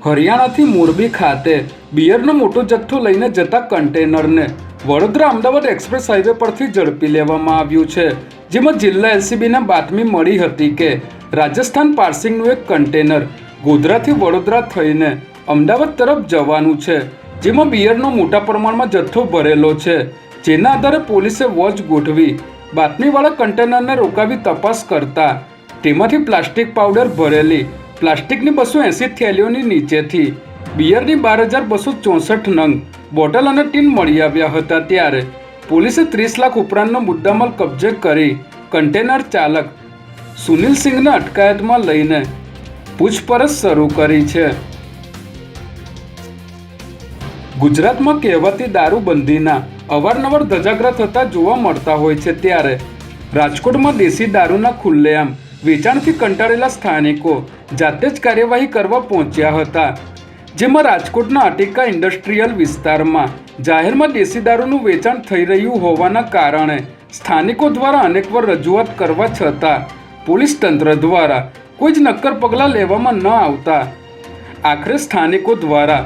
હરિયાણાથી મોરબી ખાતે બિયરનો મોટો જથ્થો લઈને જતા કન્ટેનરને વડોદરા અમદાવાદ એક્સપ્રેસ હાઈવે પરથી ઝડપી લેવામાં આવ્યું છે, જેમાં જિલ્લા એલસીબીને બાતમી મળી હતી કે રાજસ્થાન પાર્સિંગનું એક કન્ટેનર ગોધરાથી વડોદરા થઈને અમદાવાદ તરફ જવાનું છે, જેમાં બિયરનો મોટા પ્રમાણમાં જથ્થો ભરેલો છે, જેના આધારે પોલીસે વોચ ગોઠવી બાતમીવાળા કન્ટેનરને રોકાવી તપાસ કરતા તેમાંથી પ્લાસ્ટિક પાવડર ભરેલી પ્લાસ્ટિકની 280 થેલીઓની નીચેથી બિયરની 12,264 નંગ બોટલ અને ટીન મળી આવ્યા હતા। ત્યારે પોલીસે 30 લાખ ઉપરાંતનો મુદ્દામાલ કબજે કરી કન્ટેનર ચાલક સુનિલ સિંઘને અટકાયતમાં લઈને પૂછપરછ શરૂ કરી છે। ગુજરાતમાં કહેવાતી દારૂબંધીના અવારનવાર ધજાગરા થતા જોવા મળતા હોય છે, ત્યારે રાજકોટમાં દેશી દારૂના ખુલ્લેઆમ વેચાણથી કંટાળેલા સ્થાનિકો જાતે જ કાર્યવાહી કરવા પહોંચ્યા હતા, જેમાં રાજકોટના અટિકા ઇન્ડસ્ટ્રીયલ વિસ્તારમાં જાહેરમાં દેશી દારૂનું વેચાણ થઈ રહ્યું હોવાના કારણે સ્થાનિકો દ્વારા અનેકવાર રજૂઆત કરવા છતાં પોલીસ તંત્ર દ્વારા કોઈ જ નક્કર પગલાં લેવામાં ન આવતા આખરે સ્થાનિકો દ્વારા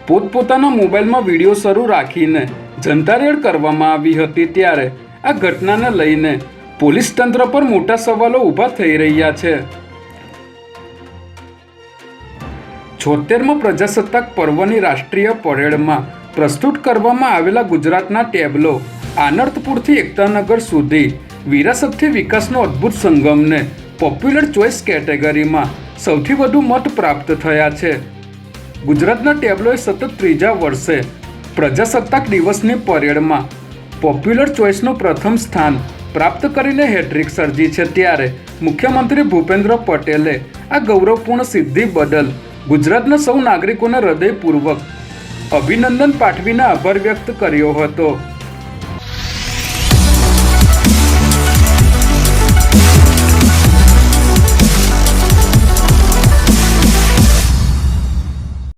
પોતપોતાના મોબાઈલમાં વિડીયો શરૂ રાખીને જનતા રેડ કરવામાં આવી હતી। ત્યારે આ ઘટનાને લઈને પોલીસ તંત્ર પર મોટા સવાલો ઊભા થઈ રહ્યા છે। 76મા પ્રજાસત્તાક પર્વની રાષ્ટ્રીય પરેડમાં પ્રસ્તુત કરવામાં આવેલા ગુજરાતના ટેબ્લો આનર્તપુરથી એકતાનગર સુધી વિરાસતથી વિકાસનો અદ્ભુત સંગમને પોપ્યુલર ચોઇસ કેટેગરીમાં સૌથી વધુ મત પ્રાપ્ત થયા છે। ગુજરાતના ટેબ્લોએ સતત ત્રીજા વર્ષે પ્રજાસત્તાક દિવસની પરેડમાં પોપ્યુલર ચોઇસનું પ્રથમ સ્થાન પ્રાપ્ત કરીને હેટ્રિક સર્જી છે। ત્યારે મુખ્યમંત્રી ભૂપેન્દ્ર પટેલે આ ગૌરવપૂર્ણ સિદ્ધિ બદલ ગુજરાતના સૌ નાગરિકોને હૃદયપૂર્વક અભિનંદન પાઠવીને આભાર વ્યક્ત કર્યો હતો।